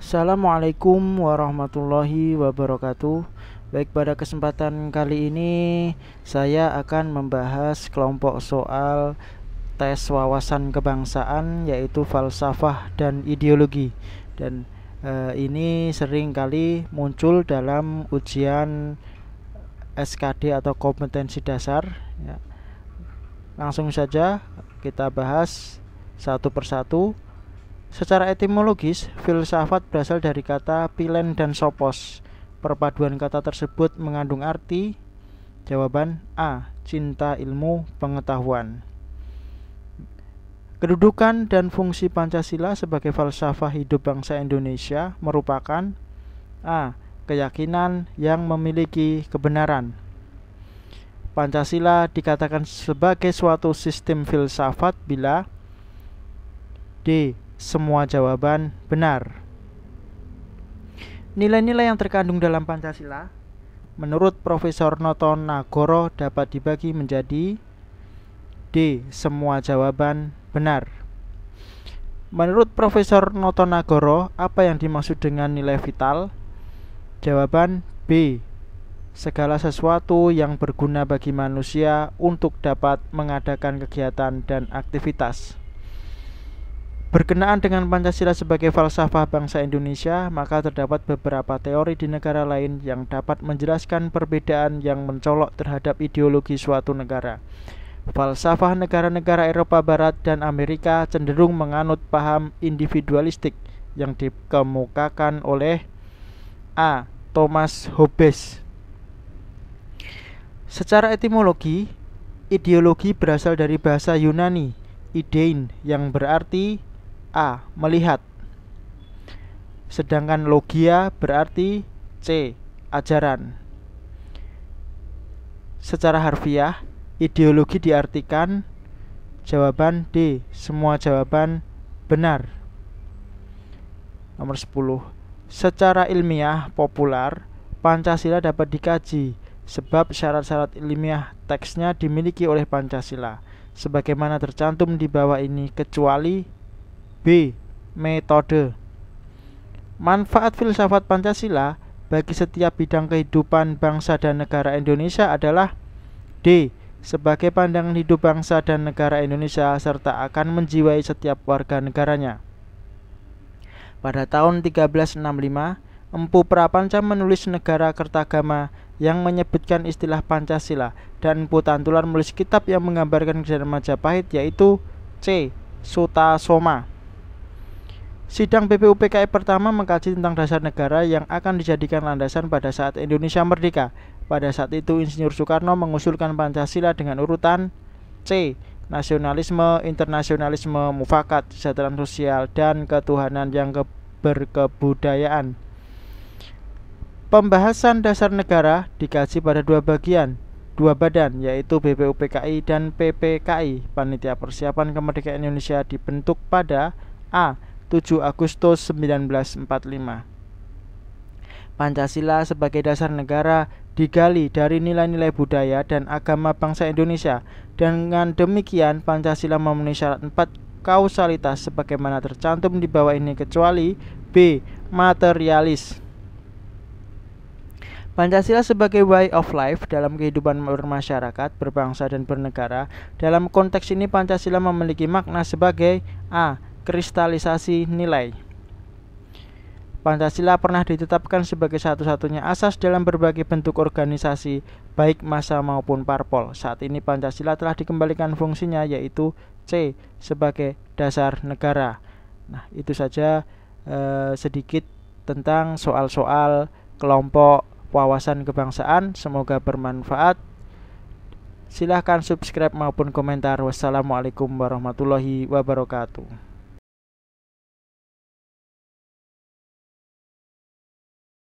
Assalamualaikum warahmatullahi wabarakatuh. Baik, pada kesempatan kali ini saya akan membahas kelompok soal tes wawasan kebangsaan, yaitu falsafah dan ideologi. Dan ini sering kali muncul dalam ujian SKD atau kompetensi dasar ya. Langsung saja kita bahas satu persatu. Secara etimologis, filsafat berasal dari kata philen dan sophos. Perpaduan kata tersebut mengandung arti. Jawaban A. Cinta ilmu pengetahuan. Kedudukan dan fungsi Pancasila sebagai falsafah hidup bangsa Indonesia merupakan A. Keyakinan yang memiliki kebenaran. Pancasila dikatakan sebagai suatu sistem filsafat bila D. Semua jawaban benar. Nilai-nilai yang terkandung dalam Pancasila menurut Profesor Noto Nagoro dapat dibagi menjadi D. Semua jawaban benar. Menurut Profesor Noto Nagoro, apa yang dimaksud dengan nilai vital? Jawaban B. Segala sesuatu yang berguna bagi manusia untuk dapat mengadakan kegiatan dan aktivitas. Berkenaan dengan Pancasila sebagai falsafah bangsa Indonesia, maka terdapat beberapa teori di negara lain yang dapat menjelaskan perbedaan yang mencolok terhadap ideologi suatu negara. Falsafah negara-negara Eropa Barat dan Amerika cenderung menganut paham individualistik yang dikemukakan oleh A. Thomas Hobbes. Secara etimologi, ideologi berasal dari bahasa Yunani, idein, yang berarti A. Melihat. Sedangkan logia berarti C. Ajaran. Secara harfiah, ideologi diartikan jawaban D. Semua jawaban benar. Nomor 10. Secara ilmiah populer, Pancasila dapat dikaji sebab syarat-syarat ilmiah teksnya dimiliki oleh Pancasila sebagaimana tercantum di bawah ini, kecuali B. Metode. Manfaat filsafat Pancasila bagi setiap bidang kehidupan bangsa dan negara Indonesia adalah D. Sebagai pandangan hidup bangsa dan negara Indonesia serta akan menjiwai setiap warga negaranya. Pada tahun 1365, Empu Prapanca menulis Negara Kertagama yang menyebutkan istilah Pancasila, dan Empu Tantular menulis kitab yang menggambarkan kejadian Majapahit, yaitu C. Sutasoma. Sidang BPUPKI pertama mengkaji tentang dasar negara yang akan dijadikan landasan pada saat Indonesia merdeka. Pada saat itu Insinyur Soekarno mengusulkan Pancasila dengan urutan C. Nasionalisme, internasionalisme, mufakat, kesejahteraan sosial, dan ketuhanan yang berkebudayaan. Pembahasan dasar negara dikaji pada dua badan, yaitu BPUPKI dan PPKI. Panitia Persiapan Kemerdekaan Indonesia dibentuk pada A. 7 Agustus 1945. Pancasila sebagai dasar negara digali dari nilai-nilai budaya dan agama bangsa Indonesia. Dengan demikian, Pancasila memenuhi syarat 4 kausalitas sebagaimana tercantum di bawah ini, kecuali B. Materialis. Pancasila sebagai way of life dalam kehidupan bermasyarakat, berbangsa, dan bernegara. Dalam konteks ini, Pancasila memiliki makna sebagai A. Kristalisasi nilai. Pancasila pernah ditetapkan sebagai satu-satunya asas dalam berbagai bentuk organisasi, baik massa maupun parpol. Saat ini Pancasila telah dikembalikan fungsinya, yaitu C. Sebagai dasar negara. Nah, itu saja sedikit tentang soal-soal kelompok wawasan kebangsaan. Semoga bermanfaat. Silahkan subscribe maupun komentar. Wassalamualaikum warahmatullahi wabarakatuh.